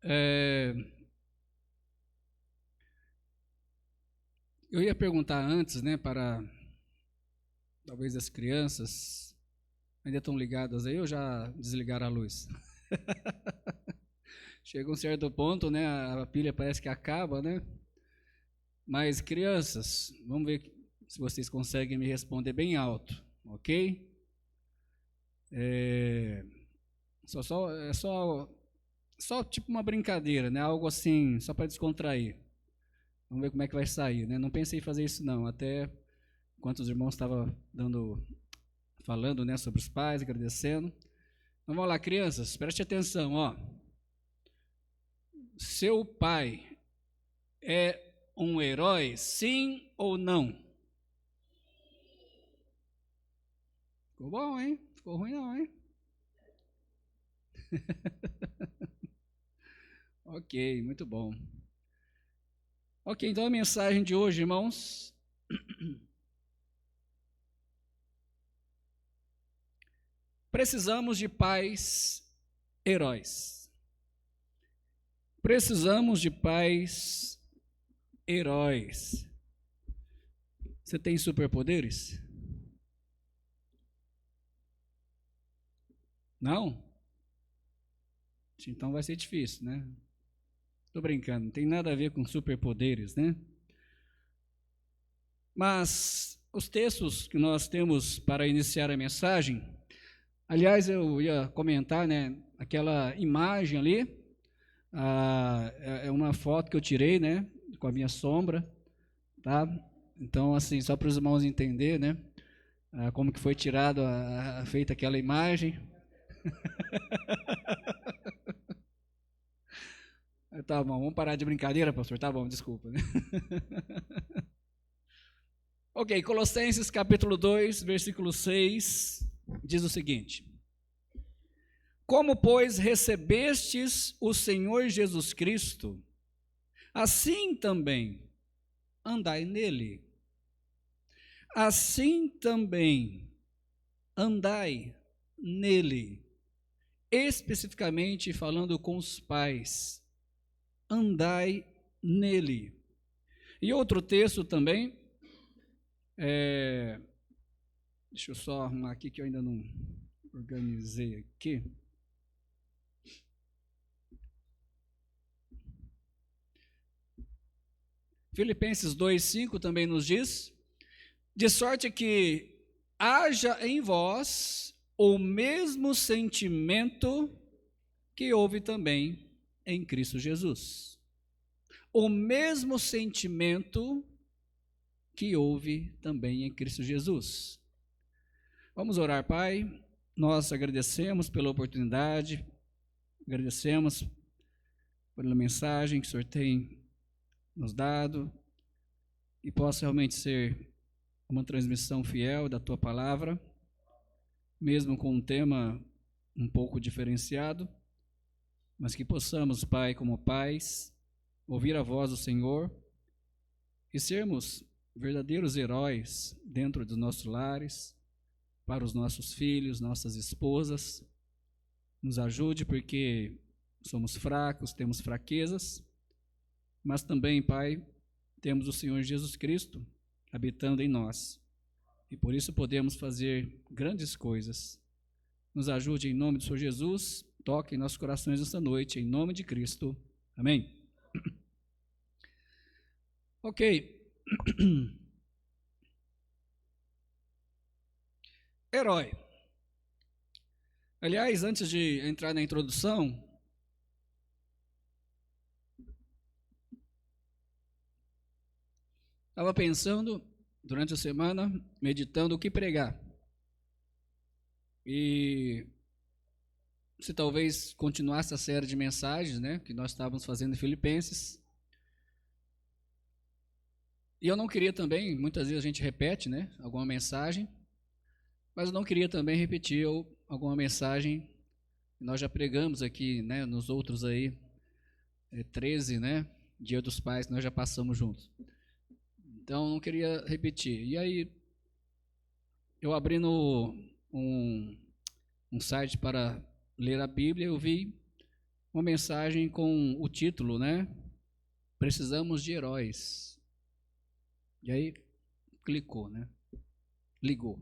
É, eu ia perguntar antes, né, para talvez as crianças ainda estão ligadas aí ou já desligaram a luz? Chega um certo ponto, né, a pilha parece que acaba, né? Mas crianças, vamos ver se vocês conseguem me responder bem alto, ok? É, só tipo uma brincadeira, né? Algo assim, só para descontrair. Vamos ver como é que vai sair, né? Não pensei em fazer isso não, até enquanto os irmãos estavam falando, né, sobre os pais, agradecendo. Então vamos lá, crianças, preste atenção, ó. Seu pai é um herói, sim ou não? Ficou bom, hein? Ficou ruim não, hein? Ok, muito bom. Ok, então a mensagem de hoje, irmãos, precisamos de pais heróis. Precisamos de pais heróis. Você tem superpoderes? Não? Então vai ser difícil, né? Tô brincando, não tem nada a ver com superpoderes, né? Mas os textos que nós temos para iniciar a mensagem, aliás, eu ia comentar, né? Aquela imagem ali, é uma foto que eu tirei, né? Com a minha sombra, tá? Então, assim, só para os irmãos entenderem, né? Como que foi tirado, feita aquela imagem. Tá bom, vamos parar de brincadeira, pastor. Tá bom, desculpa. Né? Ok, Colossenses capítulo 2, versículo 6, diz o seguinte: Como, pois, recebestes o Senhor Jesus Cristo, assim também andai nele. Assim também andai nele. Especificamente falando com os pais, andai nele. E outro texto também, deixa eu só arrumar aqui que eu ainda não organizei aqui. Filipenses 2,5 também nos diz, de sorte que haja em vós o mesmo sentimento que houve também em Cristo Jesus. O mesmo sentimento que houve também em Cristo Jesus. Vamos orar, Pai. Nós agradecemos pela oportunidade, agradecemos pela mensagem que o Senhor tem nos dado e possa realmente ser uma transmissão fiel da Tua palavra, mesmo com um tema um pouco diferenciado, mas que possamos, Pai, como pais, ouvir a voz do Senhor e sermos verdadeiros heróis dentro dos nossos lares, para os nossos filhos, nossas esposas. Nos ajude porque somos fracos, temos fraquezas, mas também, Pai, temos o Senhor Jesus Cristo habitando em nós. E por isso podemos fazer grandes coisas. Nos ajude em nome do Senhor Jesus, toque em nossos corações esta noite, em nome de Cristo. Amém. Ok. Herói. Aliás, antes de entrar na introdução, estava pensando durante a semana, meditando o que pregar. E se talvez continuasse a série de mensagens, né, que nós estávamos fazendo em Filipenses. E eu não queria também, muitas vezes a gente repete, né, alguma mensagem, mas eu não queria também repetir alguma mensagem que nós já pregamos aqui, né, nos outros aí, 13, né, Dia dos Pais, nós já passamos juntos. Então, não queria repetir. E aí, eu abrindo um site para ler a Bíblia, eu vi uma mensagem com o título, né? Precisamos de heróis. E aí, clicou, né? Ligou.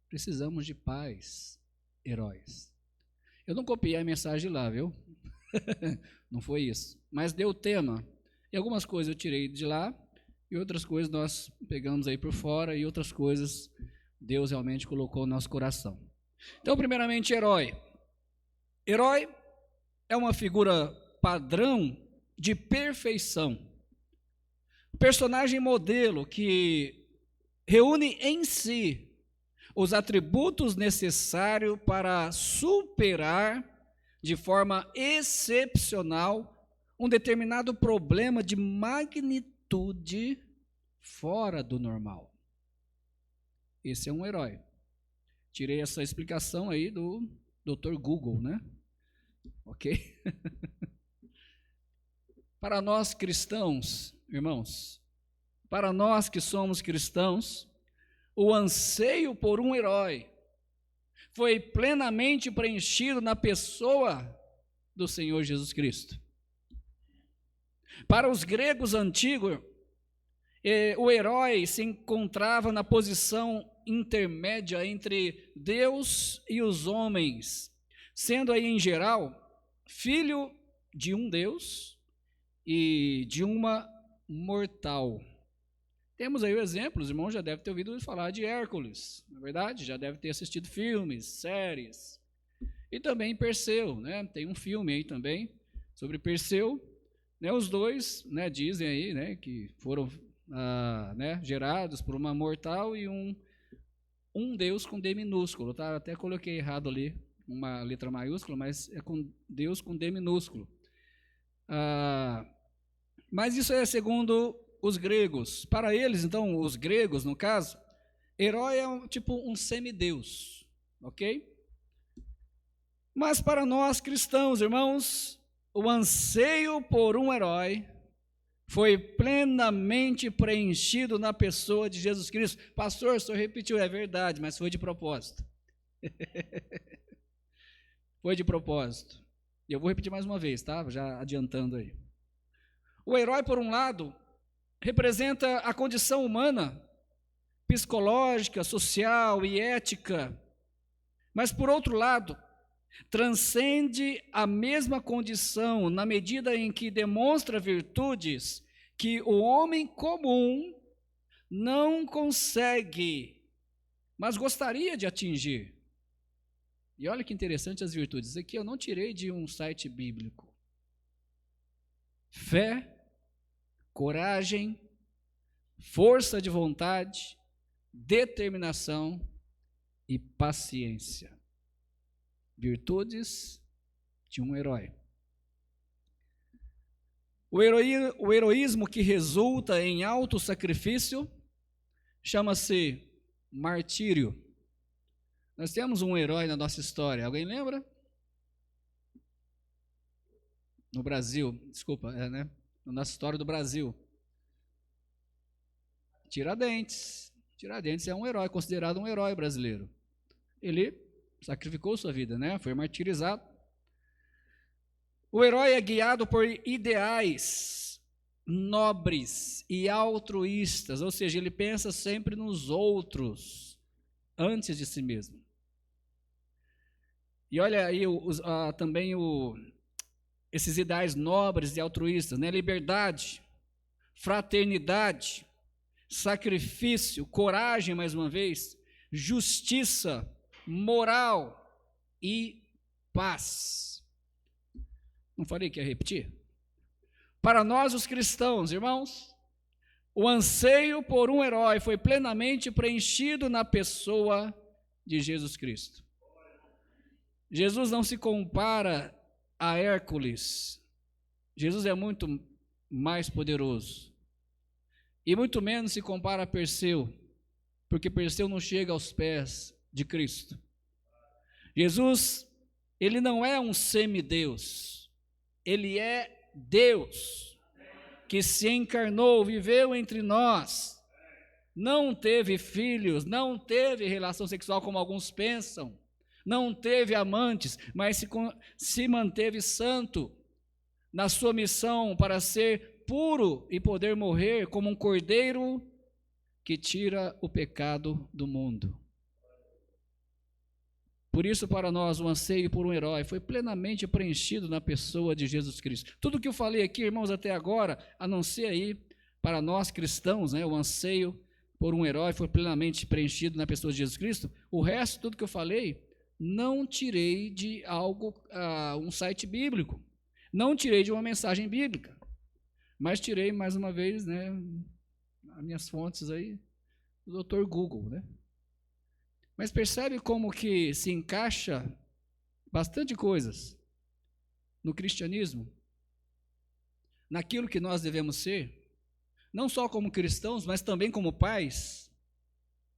Precisamos de pais, heróis. Eu não copiei a mensagem lá, viu? Não foi isso. Mas deu o tema. E algumas coisas eu tirei de lá, e outras coisas nós pegamos aí por fora, e outras coisas Deus realmente colocou no nosso coração. Então, primeiramente, herói. Herói é uma figura padrão de perfeição. Personagem modelo que reúne em si os atributos necessários para superar de forma excepcional um determinado problema de magnitude fora do normal. Esse é um herói. Tirei essa explicação aí do Dr. Google, né? Ok? Para nós cristãos, irmãos, para nós que somos cristãos, o anseio por um herói foi plenamente preenchido na pessoa do Senhor Jesus Cristo. Para os gregos antigos, o herói se encontrava na posição intermédia entre Deus e os homens, sendo aí em geral filho de um Deus e de uma mortal. Temos aí o exemplo, os irmãos já devem ter ouvido falar de Hércules, na verdade, já devem ter assistido filmes, séries, e também Perseu, né? Tem um filme aí também sobre Perseu, né? Os dois, né, dizem aí, né, que foram gerados por uma mortal e um Deus com D minúsculo, tá? Até coloquei errado ali, uma letra maiúscula, mas é com Deus com D minúsculo. Mas isso é segundo os gregos. Para eles, então, os gregos, no caso, herói é tipo um semideus, ok? Mas para nós cristãos, irmãos, o anseio por um herói foi plenamente preenchido na pessoa de Jesus Cristo. Pastor, o senhor repetiu, é verdade, mas foi de propósito. Foi de propósito. E eu vou repetir mais uma vez, tá? Já adiantando aí. O herói, por um lado, representa a condição humana, psicológica, social e ética, mas, por outro lado, transcende a mesma condição na medida em que demonstra virtudes que o homem comum não consegue, mas gostaria de atingir. E olha que interessante as virtudes. Isso aqui eu não tirei de um site bíblico. Fé, coragem, força de vontade, determinação e paciência. Virtudes de um herói. O heroísmo que resulta em autossacrifício chama-se martírio. Nós temos um herói na nossa história, alguém lembra? No Brasil, desculpa, né? Na nossa história do Brasil. Tiradentes. Tiradentes é um herói, considerado um herói brasileiro. Ele sacrificou sua vida, né? Foi martirizado. O herói é guiado por ideais nobres e altruístas, ou seja, ele pensa sempre nos outros, antes de si mesmo. E olha aí também esses ideais nobres e altruístas, né? Liberdade, fraternidade, sacrifício, coragem, mais uma vez, justiça, moral e paz. Não falei que ia repetir? Para nós, os cristãos, irmãos, o anseio por um herói foi plenamente preenchido na pessoa de Jesus Cristo. Jesus não se compara a Hércules. Jesus é muito mais poderoso. E muito menos se compara a Perseu, porque Perseu não chega aos pés de Cristo. Jesus, ele não é um semideus. Ele é Deus, que se encarnou, viveu entre nós, não teve filhos, não teve relação sexual como alguns pensam, não teve amantes, mas se manteve santo na sua missão para ser puro e poder morrer como um cordeiro que tira o pecado do mundo. Por isso, para nós, o anseio por um herói foi plenamente preenchido na pessoa de Jesus Cristo. Tudo que eu falei aqui, irmãos, até agora, a não ser aí, para nós cristãos, né, o anseio por um herói foi plenamente preenchido na pessoa de Jesus Cristo. O resto, tudo que eu falei, não tirei de algo, um site bíblico. Não tirei de uma mensagem bíblica. Mas tirei, mais uma vez, né, as minhas fontes aí, do Dr. Google, né? Mas percebe como que se encaixa bastante coisas no cristianismo, naquilo que nós devemos ser, não só como cristãos, mas também como pais,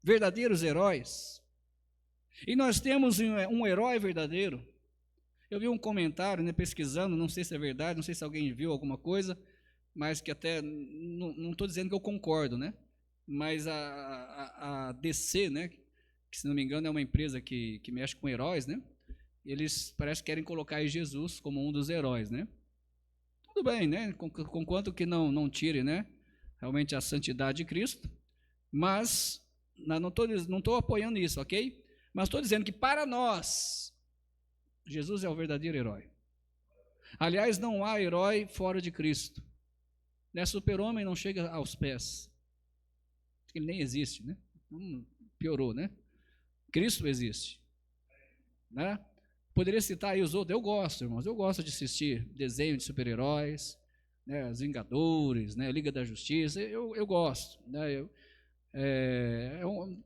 verdadeiros heróis. E nós temos um herói verdadeiro. Eu vi um comentário, né, pesquisando, não sei se é verdade, não sei se alguém viu alguma coisa, mas que até, não estou dizendo que eu concordo, né? Mas a DC, né, que se não me engano é uma empresa que mexe com heróis, né? Eles parece que querem colocar aí Jesus como um dos heróis, né? Tudo bem, né? Conquanto que não tire, né, realmente a santidade de Cristo, mas não estou apoiando isso, ok? Mas estou dizendo que para nós, Jesus é o verdadeiro herói. Aliás, não há herói fora de Cristo. Né? Super-homem não chega aos pés. Ele nem existe, né? Piorou, né? Cristo existe, né? Poderia citar aí os outros. Eu gosto, irmãos, eu gosto de assistir desenho de super-heróis, né? Os Vingadores, né? Liga da Justiça, eu gosto, né?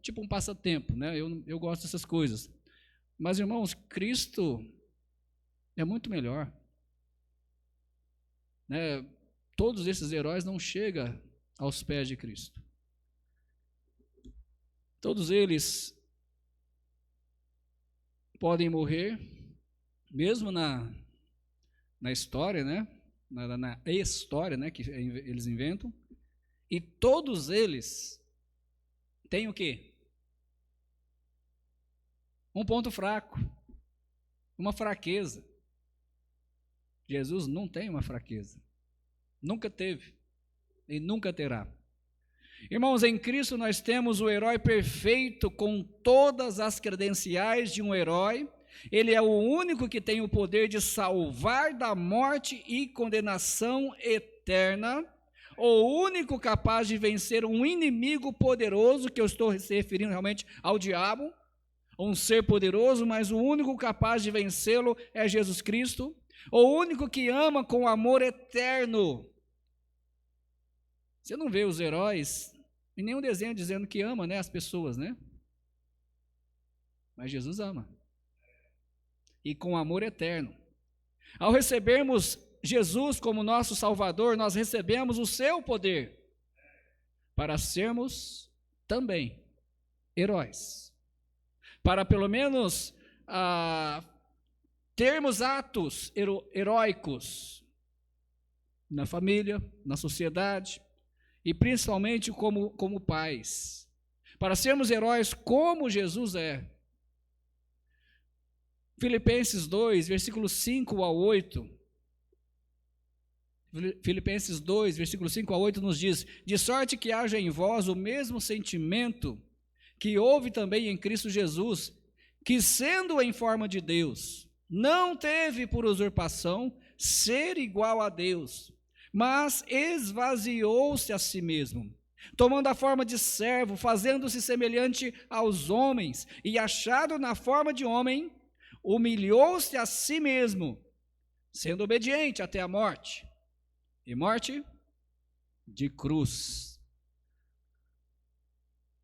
Tipo um passatempo, né? Eu gosto dessas coisas. Mas, irmãos, Cristo é muito melhor, né? Todos esses heróis não chegam aos pés de Cristo. Todos eles podem morrer, mesmo na história, né? Na história, né, que eles inventam, e todos eles têm o quê? Um ponto fraco, uma fraqueza. Jesus não tem uma fraqueza, nunca teve e nunca terá. Irmãos, em Cristo nós temos o herói perfeito com todas as credenciais de um herói. Ele é o único que tem o poder de salvar da morte e condenação eterna, o único capaz de vencer um inimigo poderoso, que eu estou se referindo realmente ao diabo, um ser poderoso, mas o único capaz de vencê-lo é Jesus Cristo, o único que ama com amor eterno. Você não vê os heróis em nenhum desenho dizendo que ama, né, as pessoas, né? Mas Jesus ama. E com amor eterno. Ao recebermos Jesus como nosso Salvador, nós recebemos o seu poder para sermos também heróis. Para pelo menos termos atos heróicos na família, na sociedade, e principalmente como pais, para sermos heróis como Jesus é. Filipenses 2, versículos 5 a 8. Filipenses 2, versículos 5 a 8 nos diz: de sorte que haja em vós o mesmo sentimento que houve também em Cristo Jesus, que sendo em forma de Deus, não teve por usurpação ser igual a Deus, mas esvaziou-se a si mesmo, tomando a forma de servo, fazendo-se semelhante aos homens, e achado na forma de homem, humilhou-se a si mesmo, sendo obediente até a morte, e morte de cruz.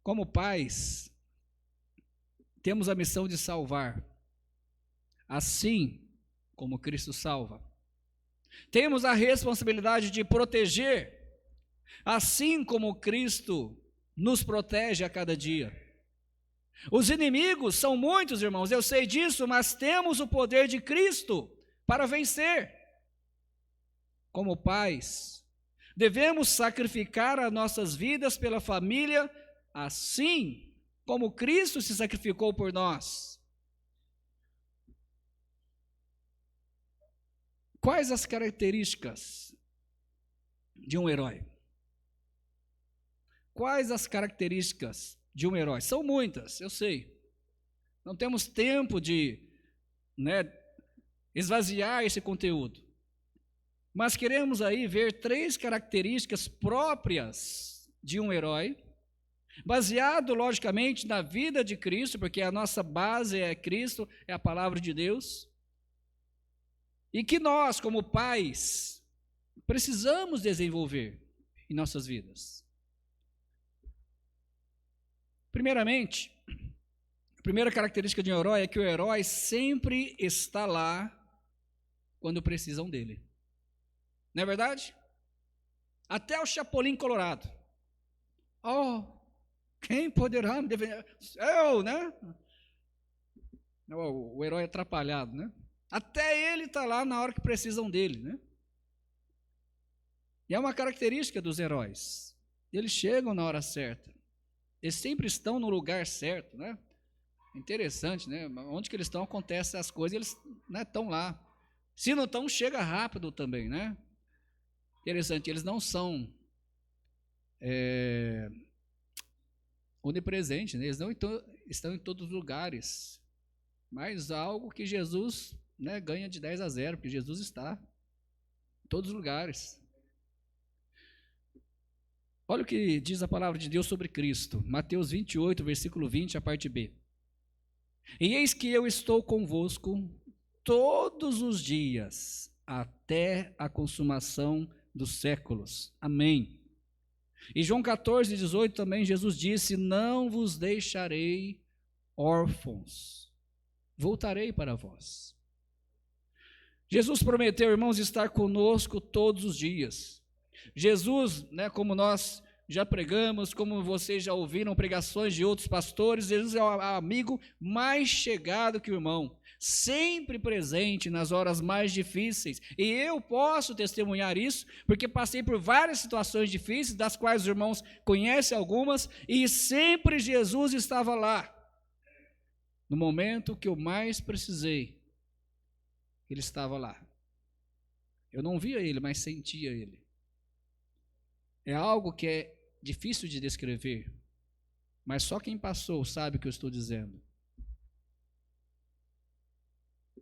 Como pais, temos a missão de salvar, assim como Cristo salva. Temos a responsabilidade de proteger, assim como Cristo nos protege a cada dia. Os inimigos são muitos, irmãos, eu sei disso, mas temos o poder de Cristo para vencer. Como pais, devemos sacrificar as nossas vidas pela família, assim como Cristo se sacrificou por nós. Quais as características de um herói? Quais as características de um herói? São muitas, eu sei. Não temos tempo de, esvaziar esse conteúdo. Mas queremos aí ver 3 características próprias de um herói, baseado, logicamente, na vida de Cristo, porque a nossa base é Cristo, é a palavra de Deus, e que nós, como pais, precisamos desenvolver em nossas vidas. Primeiramente, a primeira característica de um herói é que o herói sempre está lá quando precisam dele. Não é verdade? Até o Chapolin Colorado. Oh, quem poderá me defender? Eu, né? O herói atrapalhado, né? Até ele está lá na hora que precisam dele, né? E é uma característica dos heróis. Eles chegam na hora certa. Eles sempre estão no lugar certo, né? Interessante, né? Onde que eles estão, acontecem as coisas, eles estão lá. Se não estão, chega rápido também, né? Interessante, eles não são onipresentes, né? Eles não estão em todos os lugares. Mas algo que Jesus, ganha de 10-0, porque Jesus está em todos os lugares. Olha o que diz a palavra de Deus sobre Cristo. Mateus 28, versículo 20, a parte B. E eis que eu estou convosco todos os dias, até a consumação dos séculos. Amém. E João 14, 18 também, Jesus disse: não vos deixarei órfãos, voltarei para vós. Jesus prometeu, irmãos, estar conosco todos os dias. Jesus, como nós já pregamos, como vocês já ouviram pregações de outros pastores, Jesus é o amigo mais chegado que o irmão, sempre presente nas horas mais difíceis. E eu posso testemunhar isso, porque passei por várias situações difíceis, das quais os irmãos conhecem algumas, e sempre Jesus estava lá. No momento que eu mais precisei, ele estava lá. Eu não via ele, mas sentia ele. É algo que é difícil de descrever, mas só quem passou sabe o que eu estou dizendo.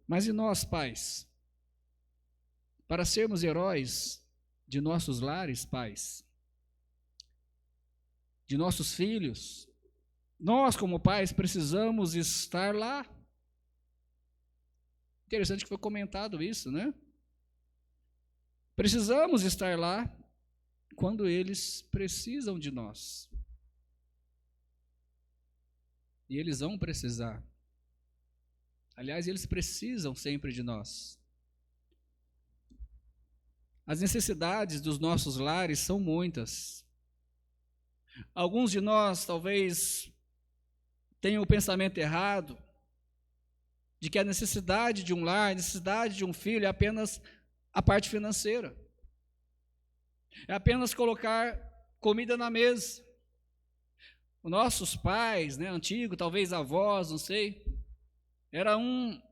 Mas e nós, pais? Para sermos heróis de nossos lares, pais, de nossos filhos, nós, como pais, precisamos estar lá. Interessante que foi comentado isso, né? Precisamos estar lá quando eles precisam de nós. E eles vão precisar. Aliás, eles precisam sempre de nós. As necessidades dos nossos lares são muitas. Alguns de nós talvez tenham o pensamento errado de que a necessidade de um lar, a necessidade de um filho é apenas a parte financeira. É apenas colocar comida na mesa. Os nossos pais, antigos, talvez avós, não sei, era como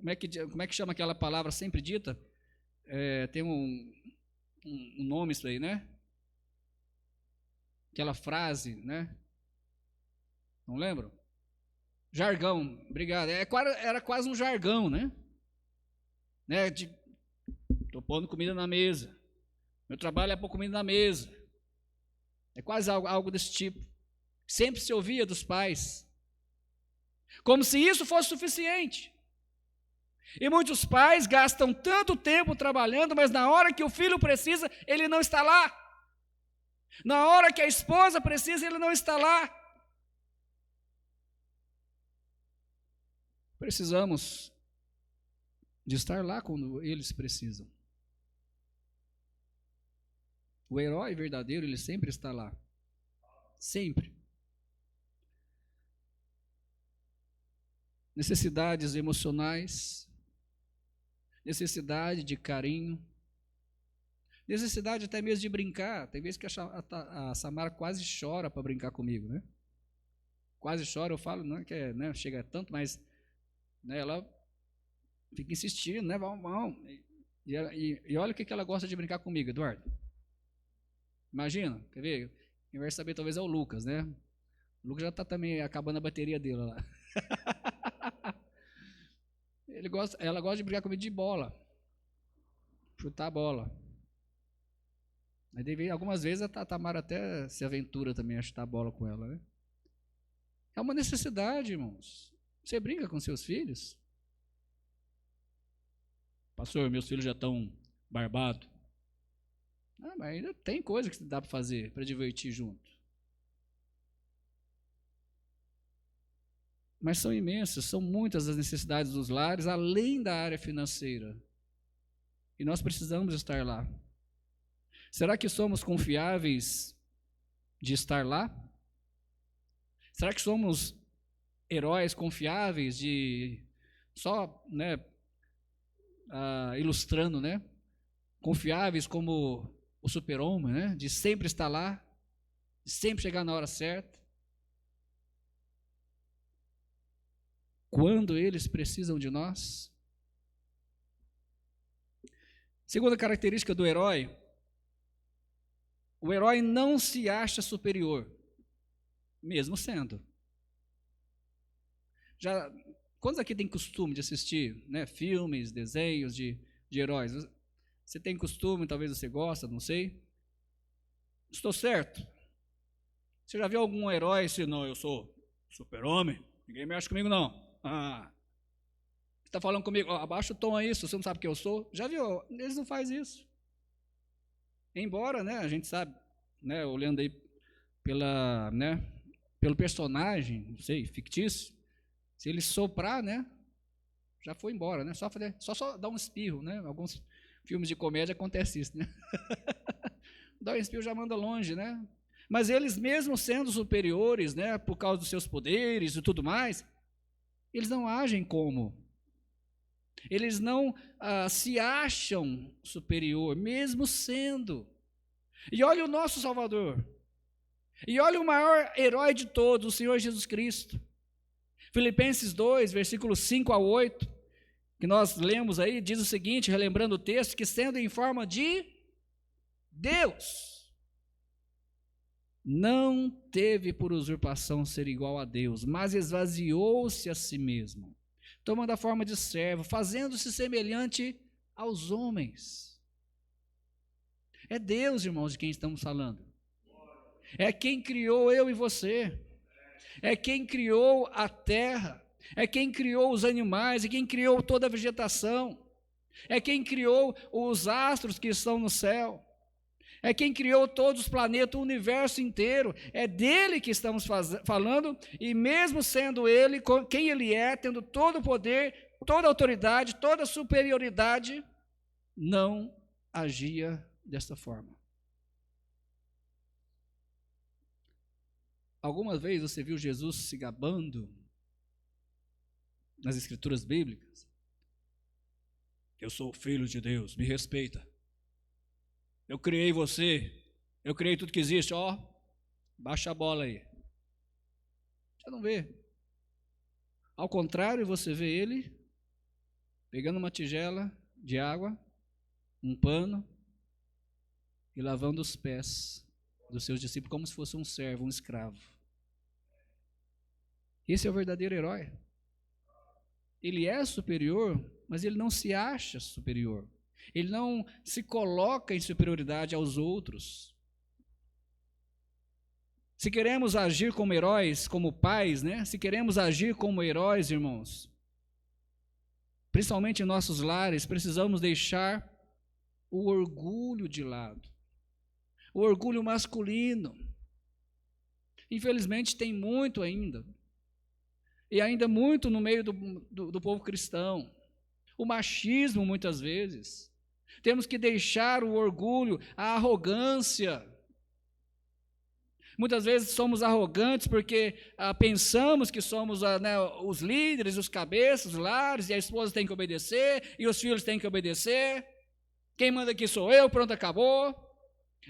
é que chama aquela palavra sempre dita? Tem um nome isso aí, né? Aquela frase, né? Não lembro? Jargão, obrigado. Era quase um jargão, né? Estou pondo comida na mesa. Meu trabalho é pôr comida na mesa. É quase algo desse tipo. Sempre se ouvia dos pais. Como se isso fosse suficiente. E muitos pais gastam tanto tempo trabalhando, mas na hora que o filho precisa, ele não está lá. Na hora que a esposa precisa, ele não está lá. Precisamos de estar lá quando eles precisam. O herói verdadeiro, ele sempre está lá. Sempre. Necessidades emocionais, necessidade de carinho, necessidade até mesmo de brincar. Tem vezes que a Samara quase chora para brincar comigo, né? Quase chora, eu falo, não é que chega tanto, mas ela Fica insistindo, né? Vamos. E olha o que ela gosta de brincar comigo, Eduardo. Imagina, quer ver? Quem vai saber talvez é o Lucas, né? O Lucas já está também acabando a bateria dele lá. Ela gosta de brincar comigo de bola. Chutar a bola. Aí algumas vezes a Tamara até se aventura também a chutar a bola com ela, né? É uma necessidade, irmãos. Você brinca com seus filhos? Pastor, meus filhos já estão barbados. Mas ainda tem coisa que dá para fazer, para divertir junto. Mas são imensas, são muitas as necessidades dos lares, além da área financeira. E nós precisamos estar lá. Será que somos confiáveis de estar lá? Será que somos heróis confiáveis de só, né, ilustrando, né, confiáveis como o super-homem, né, de sempre estar lá, de sempre chegar na hora certa? Quando eles precisam de nós? Segunda característica do herói, o herói não se acha superior, mesmo sendo. Quantos aqui tem costume de assistir, né, filmes, desenhos de heróis? Você tem costume, talvez você gosta, não sei. Estou certo? Você já viu algum herói assim, não, eu sou super-homem, ninguém mexe comigo não. Você está falando comigo, abaixa o tom aí, se você não sabe quem eu sou. Já viu? Eles não fazem isso. Embora, né, a gente sabe, né, olhando aí pelo personagem, não sei, fictício, se ele soprar, né, já foi embora, né, só dar um espirro, né, alguns filmes de comédia acontece isso, né, dá um espirro já manda longe, né, mas eles mesmo sendo superiores, né, por causa dos seus poderes e tudo mais, eles não agem como, eles não se acham superior, mesmo sendo. E olha o nosso Salvador, e olha o maior herói de todos, o Senhor Jesus Cristo. Filipenses 2, versículos 5 a 8, que nós lemos aí, diz o seguinte, relembrando o texto, que sendo em forma de Deus, não teve por usurpação ser igual a Deus, mas esvaziou-se a si mesmo, tomando a forma de servo, fazendo-se semelhante aos homens. É Deus, irmãos, de quem estamos falando. É quem criou eu e você. É quem criou a terra. É quem criou os animais. É quem criou toda a vegetação. É quem criou os astros que estão no céu. É quem criou todos os planetas, o universo inteiro. É dele que estamos falando, e mesmo sendo ele quem ele é, tendo todo o poder, toda a autoridade, toda a superioridade, não agia desta forma. Alguma vez você viu Jesus se gabando nas escrituras bíblicas? Eu sou filho de Deus, me respeita. Eu criei você, eu criei tudo que existe, baixa a bola aí. Você não vê. Ao contrário, você vê ele pegando uma tigela de água, um pano, e lavando os pés dos seus discípulos como se fosse um servo, um escravo. Esse é o verdadeiro herói. Ele é superior, mas ele não se acha superior. Ele não se coloca em superioridade aos outros. Se queremos agir como heróis, como pais, né? Se queremos agir como heróis, irmãos, principalmente em nossos lares, precisamos deixar o orgulho de lado. O orgulho masculino. Infelizmente tem muito ainda. E ainda muito no meio do povo cristão. O machismo, muitas vezes. Temos que deixar o orgulho, a arrogância. Muitas vezes somos arrogantes porque pensamos que somos os líderes, os cabeças, os lares, e a esposa tem que obedecer, e os filhos têm que obedecer. Quem manda aqui sou eu, pronto, acabou.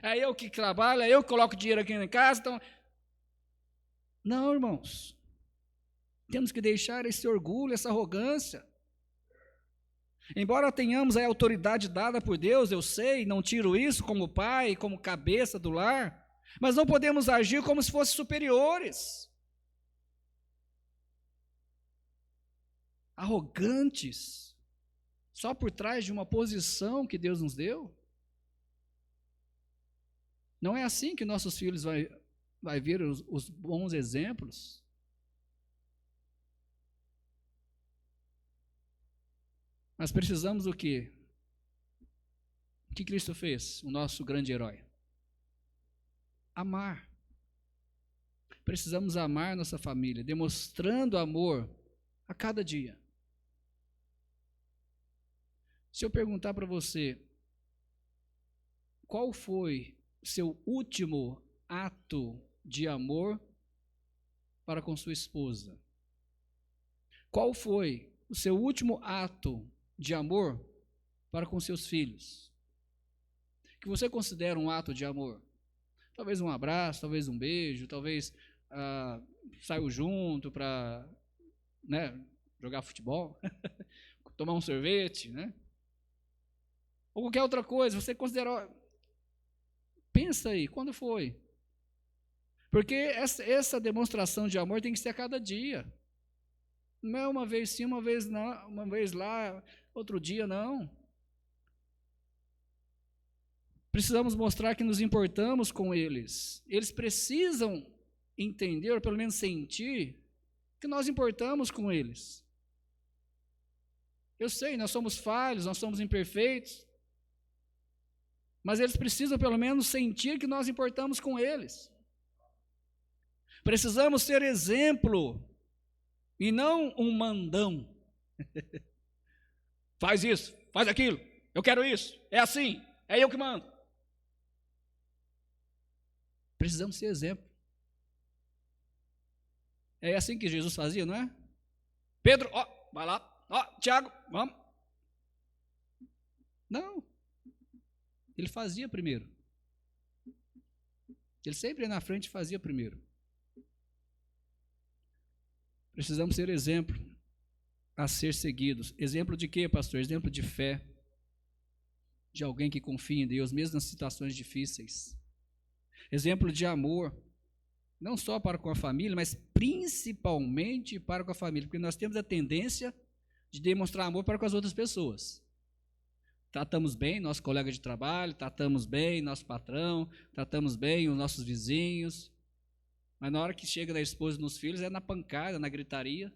É eu que trabalho, é eu que coloco dinheiro aqui em casa. Então... Não, irmãos. Temos que deixar esse orgulho, essa arrogância. Embora tenhamos a autoridade dada por Deus, eu sei, não tiro isso como pai, como cabeça do lar, mas não podemos agir como se fossem superiores, arrogantes, só por trás de uma posição que Deus nos deu. Não é assim que nossos filhos vai ver os bons exemplos. Mas precisamos o quê? O que Cristo fez, o nosso grande herói? Amar. Precisamos amar nossa família, demonstrando amor a cada dia. Se eu perguntar para você, qual foi o seu último ato de amor para com sua esposa? Qual foi o seu último ato de amor para com seus filhos? Que você considera um ato de amor? Talvez um abraço, talvez um beijo, talvez saiu junto para, né, jogar futebol, tomar um sorvete, né? Ou qualquer outra coisa, você considerou. Pensa aí, quando foi? Porque essa demonstração de amor tem que ser a cada dia. Não é uma vez sim, uma vez não, uma vez lá, outro dia não. Precisamos mostrar que nos importamos com eles. Eles precisam entender, ou pelo menos sentir, que nós importamos com eles. Eu sei, nós somos falhos, nós somos imperfeitos, mas eles precisam pelo menos sentir que nós importamos com eles. Precisamos ser exemplo e não um mandão. Faz isso, faz aquilo, eu quero isso, é assim, é eu que mando. Precisamos ser exemplo. É assim que Jesus fazia, não é? Pedro, vai lá, Tiago, vamos. Não. Ele fazia primeiro. Ele sempre ia na frente e fazia primeiro. Precisamos ser exemplo a ser seguidos. Exemplo de quê, pastor? Exemplo de fé. De alguém que confia em Deus, mesmo nas situações difíceis. Exemplo de amor. Não só para com a família, mas principalmente para com a família. Porque nós temos a tendência de demonstrar amor para com as outras pessoas. Tratamos bem nosso colega de trabalho, tratamos bem nosso patrão, tratamos bem os nossos vizinhos. Mas na hora que chega na esposa e nos filhos, é na pancada, na gritaria.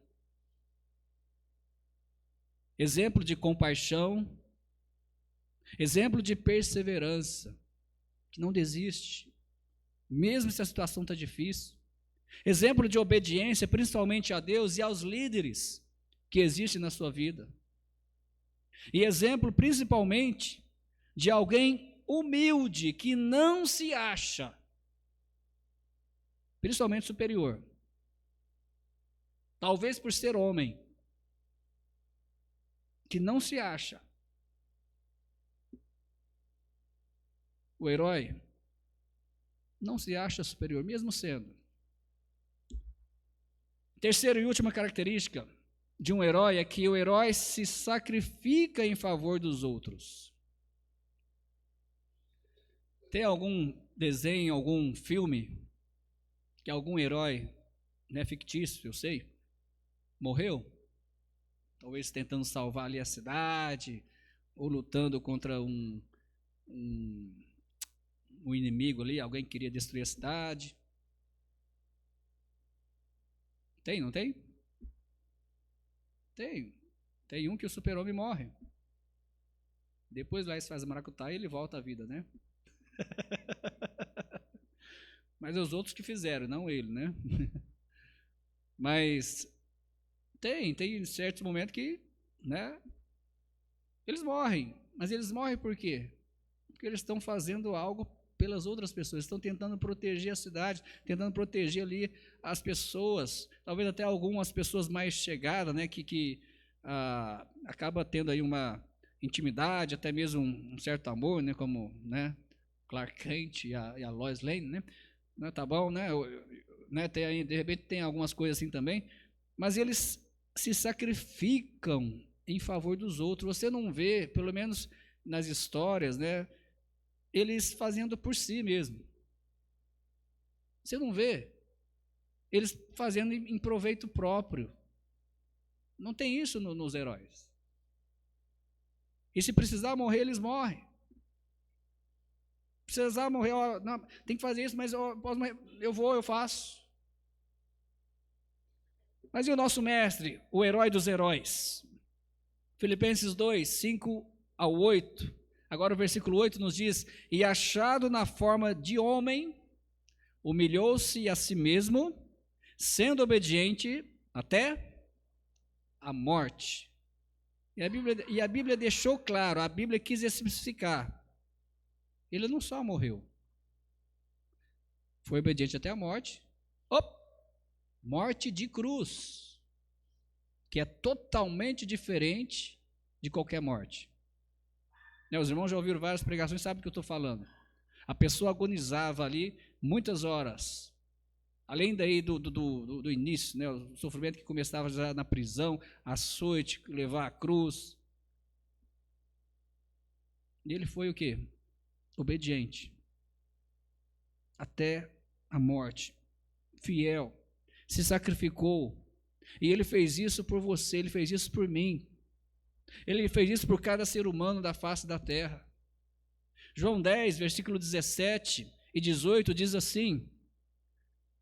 Exemplo de compaixão. Exemplo de perseverança, que não desiste, mesmo se a situação está difícil. Exemplo de obediência, principalmente a Deus e aos líderes que existem na sua vida. E exemplo, principalmente, de alguém humilde, que não se acha, principalmente superior. Talvez por ser homem, que não se acha. O herói não se acha superior, mesmo sendo. Terceira e última característica de um herói é que o herói se sacrifica em favor dos outros. Tem algum desenho, algum filme que algum herói, né, fictício, eu sei, morreu? Talvez tentando salvar ali a cidade, ou lutando contra um inimigo ali, alguém que queria destruir a cidade. Tem, não tem? Tem. Tem um que o super-homem morre. Depois lá eles fazem maracutaia e ele volta à vida, né? Mas os outros que fizeram, não ele, né? Mas tem certos momentos que, né, eles morrem. Mas eles morrem por quê? Porque eles estão fazendo algo pelas outras pessoas, estão tentando proteger a cidade, tentando proteger ali as pessoas, talvez até algumas pessoas mais chegadas, né, que acaba tendo aí uma intimidade, até mesmo um certo amor, né, como, né, Clark Kent e a Lois Lane, né, tá bom, né, tem aí, de repente tem algumas coisas assim também, mas eles se sacrificam em favor dos outros. Você não vê, pelo menos nas histórias, né, eles fazendo por si mesmo. Você não vê eles fazendo em proveito próprio. Não tem isso nos heróis. E se precisar morrer, eles morrem. Precisar morrer, ó, não, tem que fazer isso, mas eu faço. Mas e o nosso mestre, o herói dos heróis? Filipenses 2, 5 ao 8. Agora o versículo 8 nos diz: e achado na forma de homem, humilhou-se a si mesmo, sendo obediente até a morte. E a Bíblia deixou claro, a Bíblia quis especificar. Ele não só morreu, foi obediente até a morte. Morte de cruz, que é totalmente diferente de qualquer morte. Os irmãos já ouviram várias pregações, sabem do que eu estou falando. A pessoa agonizava ali muitas horas, além daí do início, né, o sofrimento que começava já na prisão, açoite, levar a cruz. E ele foi o quê? Obediente até a morte, fiel, se sacrificou, e ele fez isso por você, ele fez isso por mim, ele fez isso por cada ser humano da face da terra. João 10, versículo 17 e 18 diz assim,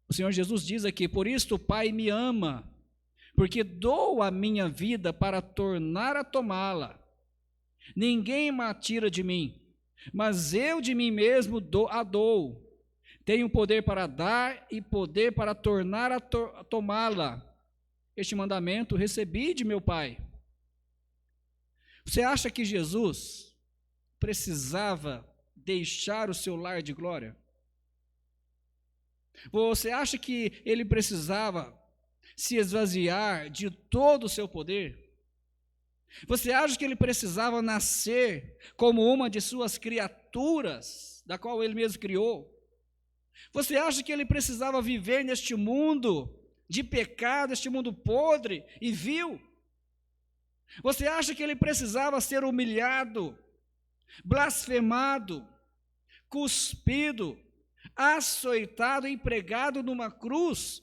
o Senhor Jesus diz aqui: por isto o Pai me ama, porque dou a minha vida para tornar a tomá-la. Ninguém me tira de mim, mas eu de mim mesmo a dou. Tenho poder para dar e poder para tornar a tomá-la. Este mandamento recebi de meu Pai. Você acha que Jesus precisava deixar o seu lar de glória? Você acha que ele precisava se esvaziar de todo o seu poder? Você acha que ele precisava nascer como uma de suas criaturas, da qual ele mesmo criou? Você acha que ele precisava viver neste mundo de pecado, este mundo podre e vil? Você acha que ele precisava ser humilhado, blasfemado, cuspido, açoitado e pregado numa cruz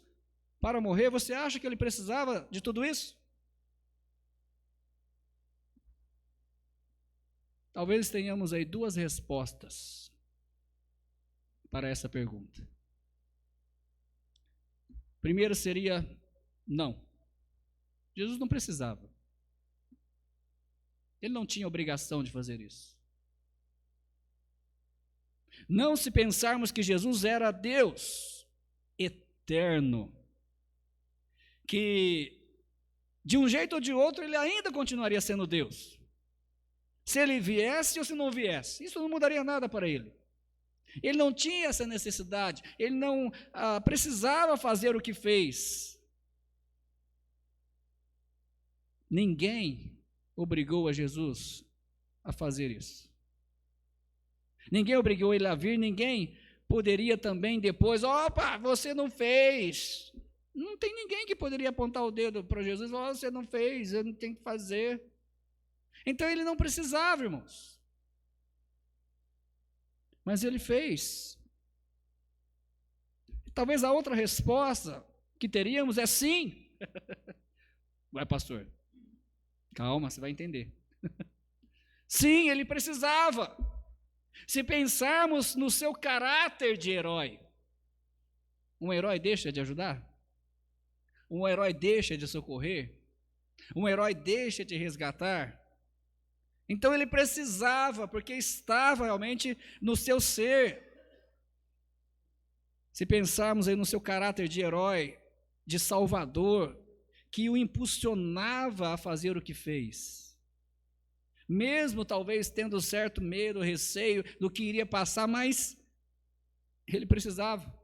para morrer? Você acha que ele precisava de tudo isso? Talvez tenhamos aí duas respostas para essa pergunta. Primeiro seria não. Jesus não precisava. Ele não tinha obrigação de fazer isso. Não se pensarmos que Jesus era Deus eterno, que de um jeito ou de outro ele ainda continuaria sendo Deus. Se ele viesse ou se não viesse, isso não mudaria nada para ele. Ele não tinha essa necessidade, ele não precisava fazer o que fez. Ninguém obrigou a Jesus a fazer isso. Ninguém obrigou ele a vir, ninguém poderia também depois, opa, você não fez. Não tem ninguém que poderia apontar o dedo para Jesus e falar, você não fez, eu não tenho que fazer. Então ele não precisava, irmãos. Mas ele fez. Talvez a outra resposta que teríamos é sim. Vai, pastor. Calma, você vai entender. Sim, ele precisava. Se pensarmos no seu caráter de herói, um herói deixa de ajudar? Um herói deixa de socorrer? Um herói deixa de resgatar? Então ele precisava, porque estava realmente no seu ser. Se pensarmos aí no seu caráter de herói, de salvador, que o impulsionava a fazer o que fez, mesmo talvez tendo certo medo, receio do que iria passar, mas ele precisava.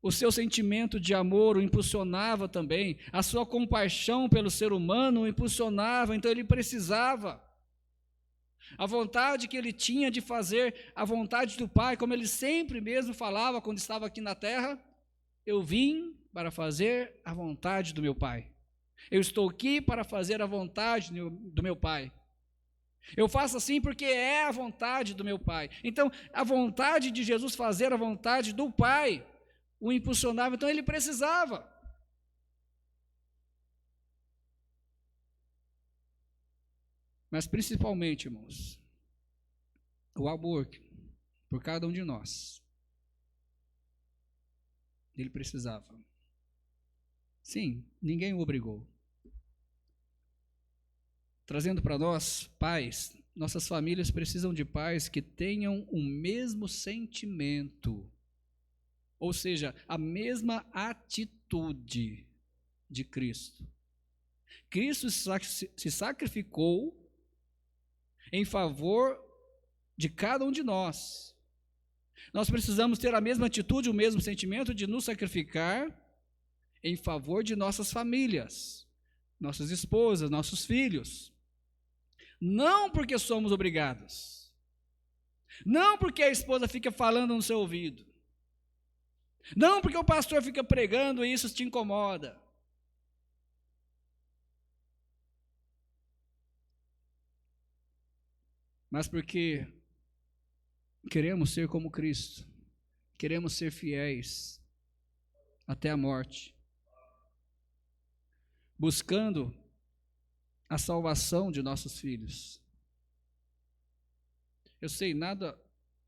O seu sentimento de amor o impulsionava também, a sua compaixão pelo ser humano o impulsionava, então ele precisava. A vontade que ele tinha de fazer a vontade do Pai, como ele sempre mesmo falava quando estava aqui na terra, eu vim para fazer a vontade do meu Pai. Eu estou aqui para fazer a vontade do meu Pai. Eu faço assim porque é a vontade do meu Pai. Então, a vontade de Jesus fazer a vontade do Pai o impulsionava. Então, ele precisava. Mas, principalmente, irmãos, o amor por cada um de nós. Ele precisava. Sim, ninguém o obrigou. Trazendo para nós, pais, nossas famílias precisam de pais que tenham o mesmo sentimento, ou seja, a mesma atitude de Cristo. Cristo se sacrificou em favor de cada um de nós. Nós precisamos ter a mesma atitude, o mesmo sentimento de nos sacrificar em favor de nossas famílias, nossas esposas, nossos filhos. Não porque somos obrigados. Não porque a esposa fica falando no seu ouvido. Não porque o pastor fica pregando e isso te incomoda. Mas porque queremos ser como Cristo. Queremos ser fiéis até a morte. Buscando a salvação de nossos filhos. Eu sei, nada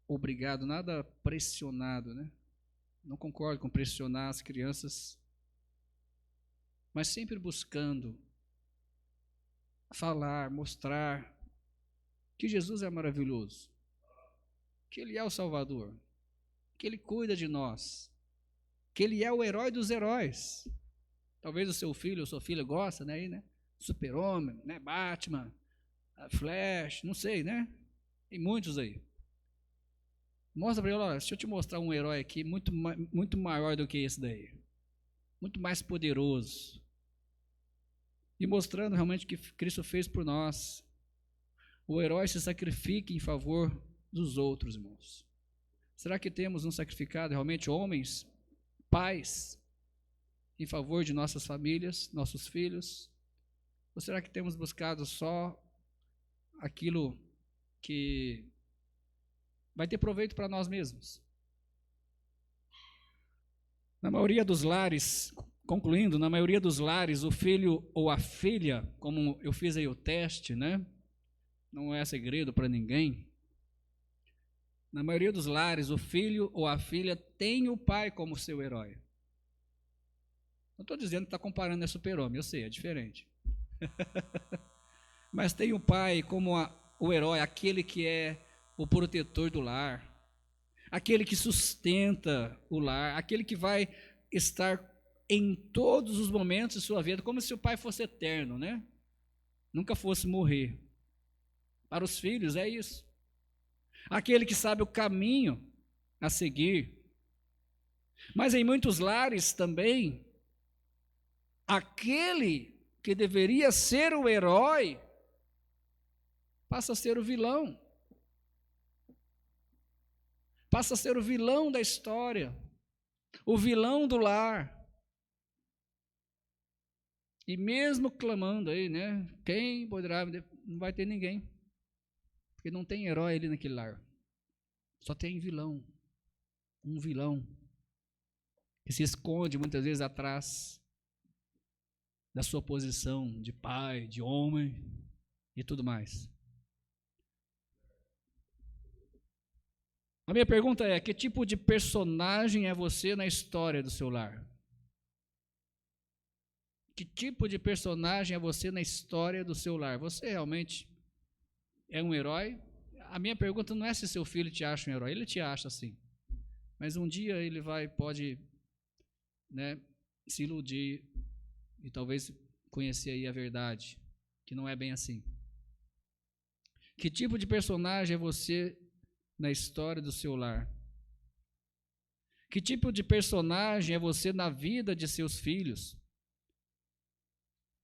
obrigado, nada pressionado, né? Não concordo com pressionar as crianças, mas sempre buscando falar, mostrar que Jesus é maravilhoso, que Ele é o Salvador, que Ele cuida de nós, que Ele é o herói dos heróis. Talvez o seu filho ou sua filha gosta, né? Super-Homem, né? Batman, Flash, não sei, né? Tem muitos aí. Mostra para ele, olha, deixa eu te mostrar um herói aqui muito maior do que esse daí. Muito mais poderoso. E mostrando realmente o que Cristo fez por nós. O herói se sacrifica em favor dos outros, irmãos. Será que temos nos sacrificado realmente homens, pais, em favor de nossas famílias, nossos filhos? Ou será que temos buscado só aquilo que vai ter proveito para nós mesmos? Na maioria dos lares, concluindo, na maioria dos lares, o filho ou a filha, como eu fiz aí o teste, né? Não é segredo para ninguém. Na maioria dos lares, o filho ou a filha tem o pai como seu herói. Não estou dizendo que está comparando a super-homem, eu sei, é diferente. Mas tem o pai como o herói, aquele que é o protetor do lar, aquele que sustenta o lar, aquele que vai estar em todos os momentos de sua vida, como se o pai fosse eterno, né? Nunca fosse morrer. Para os filhos é isso. Aquele que sabe o caminho a seguir. Mas em muitos lares também, aquele que deveria ser o herói passa a ser o vilão. Passa a ser o vilão da história, o vilão do lar. E mesmo clamando aí, né? Quem poderá? Não vai ter ninguém. Porque não tem herói ali naquele lar. Só tem vilão. Um vilão. Que se esconde muitas vezes atrás da sua posição de pai, de homem e tudo mais. A minha pergunta é: que tipo de personagem é você na história do seu lar? Que tipo de personagem é você na história do seu lar? Você realmente é um herói? A minha pergunta não é se seu filho te acha um herói, ele te acha assim. Mas um dia ele pode, né, se iludir e talvez conhecer aí a verdade, que não é bem assim. Que tipo de personagem é você na história do seu lar? Que tipo de personagem é você na vida de seus filhos?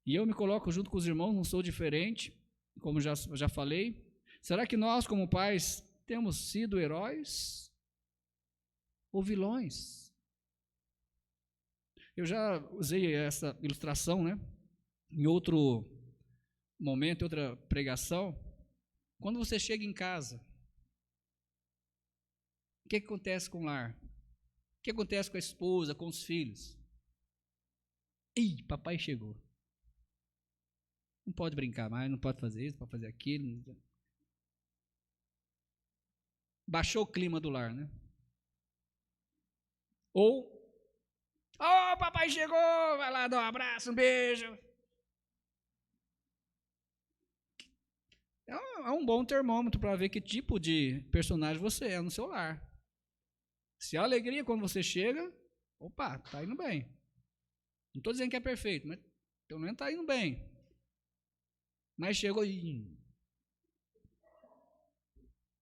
E eu me coloco junto com os irmãos, não sou diferente, como já falei. Será que nós, como pais, temos sido heróis ou vilões? Eu já usei essa ilustração, né? em outro momento, em outra pregação, quando você chega em casa, o que acontece com o lar? O que acontece com a esposa, com os filhos? Ih, papai chegou. Não pode brincar mais, não pode fazer isso, não pode fazer aquilo. Baixou o clima do lar, né? Ou, papai chegou, vai lá dar um abraço, um beijo. É um bom termômetro para ver que tipo de personagem você é no seu lar. Se há alegria quando você chega, opa, tá indo bem. Não estou dizendo que é perfeito, mas pelo menos está indo bem. Mas chegou e...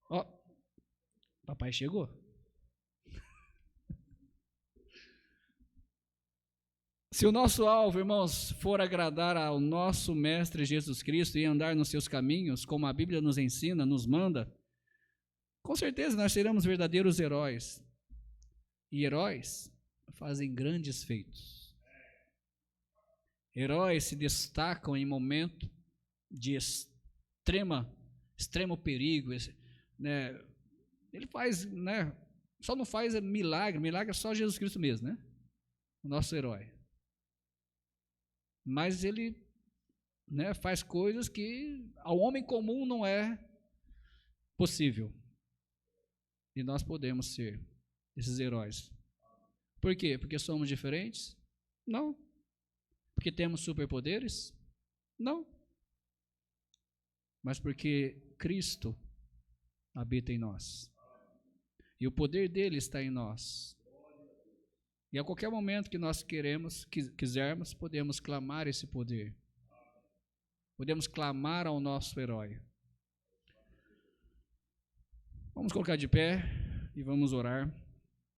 Ó, papai chegou. Se o nosso alvo, irmãos, for agradar ao nosso Mestre Jesus Cristo e andar nos seus caminhos, como a Bíblia nos ensina, nos manda, com certeza nós seremos verdadeiros heróis. E heróis fazem grandes feitos. Heróis se destacam em momento de extremo perigo, né? Ele faz, né? Só não faz milagre é só Jesus Cristo mesmo, né? O nosso herói. Mas ele, né, faz coisas que ao homem comum não é possível. E nós podemos ser esses heróis. Por quê? Porque somos diferentes? Não. Porque temos superpoderes? Não. Mas porque Cristo habita em nós. E o poder dele está em nós. E a qualquer momento que nós quisermos, podemos clamar esse poder. Podemos clamar ao nosso herói. Vamos colocar de pé e vamos orar.